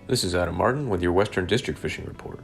This is Adam Martin with your Western District Fishing Report.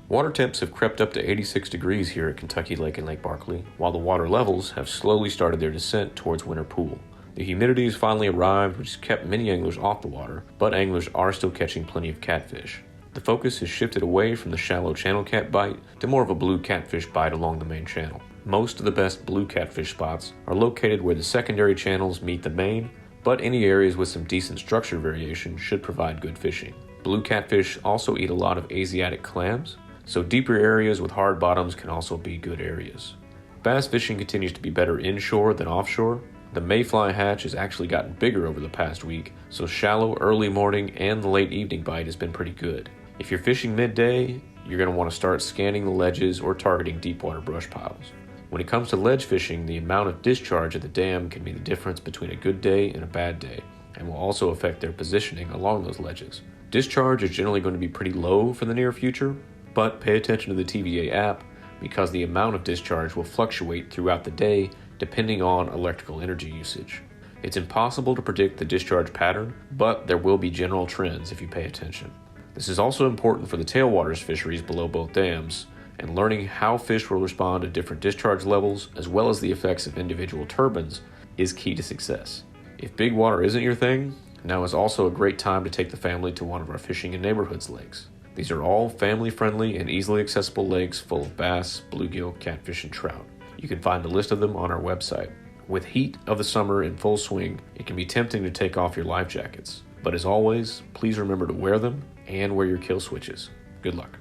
Water temps have crept up to 86 degrees here at Kentucky Lake and Lake Barkley, while the water levels have slowly started their descent towards winter pool. The humidity has finally arrived, which has kept many anglers off the water, but anglers are still catching plenty of catfish. The focus has shifted away from the shallow channel cat bite to more of a blue catfish bite along the main channel. Most of the best blue catfish spots are located where the secondary channels meet the main, but any areas with some decent structure variation should provide good fishing. Blue catfish also eat a lot of Asiatic clams, so deeper areas with hard bottoms can also be good areas. Bass fishing continues to be better inshore than offshore. The mayfly hatch has actually gotten bigger over the past week, so shallow early morning and the late evening bite has been pretty good. If you're fishing midday, you're going to want to start scanning the ledges or targeting deep water brush piles. When it comes to ledge fishing, the amount of discharge at the dam can be the difference between a good day and a bad day, and will also affect their positioning along those ledges. Discharge is generally going to be pretty low for the near future, but pay attention to the TVA app because the amount of discharge will fluctuate throughout the day depending on electrical energy usage. It's impossible to predict the discharge pattern, but there will be general trends if you pay attention. This is also important for the tailwaters fisheries below both dams, and learning how fish will respond to different discharge levels as well as the effects of individual turbines is key to success. If big water isn't your thing, now is also a great time to take the family to one of our fishing and neighborhoods lakes. These are all family-friendly and easily accessible lakes full of bass, bluegill, catfish, and trout. You can find a list of them on our website. With heat of the summer in full swing, it can be tempting to take off your life jackets. But as always, please remember to wear them and wear your kill switches. Good luck.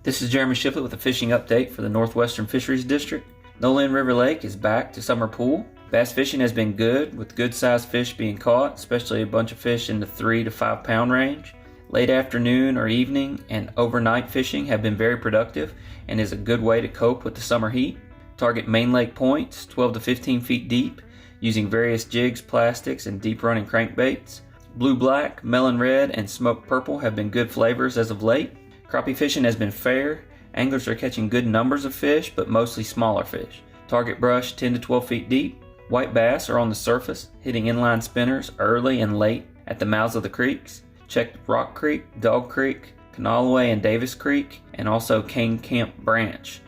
This is Jeremy Shipley with a fishing update for the Northwestern Fisheries District. Nolan River Lake is back to summer pool. Bass fishing has been good, with good-sized fish being caught, especially a bunch of fish in the 3 to 5 pound range. Late afternoon or evening and overnight fishing have been very productive and is a good way to cope with the summer heat. Target main lake points 12 to 15 feet deep using various jigs, plastics, and deep running crankbaits. Blue black, melon red, and smoked purple have been good flavors as of late. Crappie fishing has been fair. Anglers are catching good numbers of fish, but mostly smaller fish. Target brush 10 to 12 feet deep. White bass are on the surface, hitting inline spinners early and late at the mouths of the creeks. Check Rock Creek, Dog Creek, Canalaway and Davis Creek, and also Cane Camp Branch.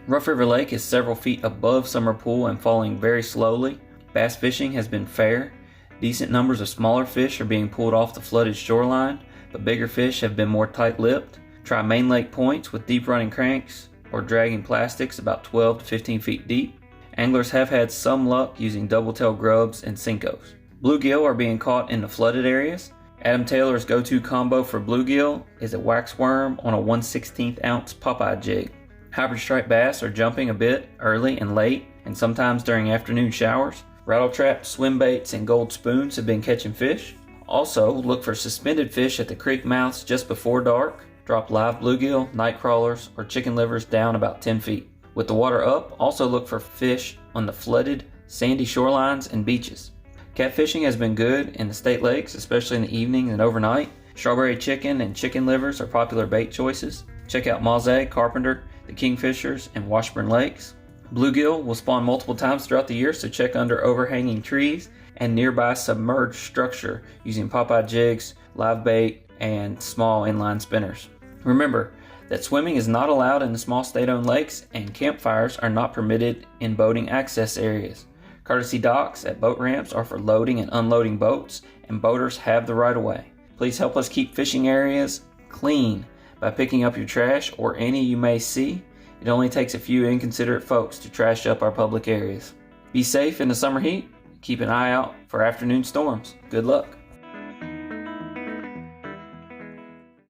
Rough River Lake is several feet above summer pool and falling very slowly. Bass fishing has been fair. Decent numbers of smaller fish are being pulled off the flooded shoreline, but bigger fish have been more tight-lipped. Try main lake points with deep running cranks or dragging plastics about 12 to 15 feet deep. Anglers have had some luck using double-tail grubs and Cincos. Bluegill are being caught in the flooded areas. Adam Taylor's go-to combo for bluegill is a wax worm on a 1/16 ounce Popeye jig. Hybrid striped bass are jumping a bit early and late, and sometimes during afternoon showers. Rattle traps, swim baits, and gold spoons have been catching fish. Also, look for suspended fish at the creek mouths just before dark. Drop live bluegill, night crawlers, or chicken livers down about 10 feet. With the water up, also look for fish on the flooded, sandy shorelines and beaches. Catfishing has been good in the state lakes, especially in the evening and overnight. Strawberry chicken and chicken livers are popular bait choices. Check out Mauset, Carpenter, the Kingfishers, and Washburn Lakes. Bluegill will spawn multiple times throughout the year, so check under overhanging trees and nearby submerged structure using Popeye jigs, live bait, and small inline spinners. Remember that swimming is not allowed in the small state-owned lakes, and campfires are not permitted in boating access areas. Courtesy docks at boat ramps are for loading and unloading boats, and boaters have the right of way. Please help us keep fishing areas clean by picking up your trash or any you may see. It only takes a few inconsiderate folks to trash up our public areas. Be safe in the summer heat. Keep an eye out for afternoon storms. Good luck.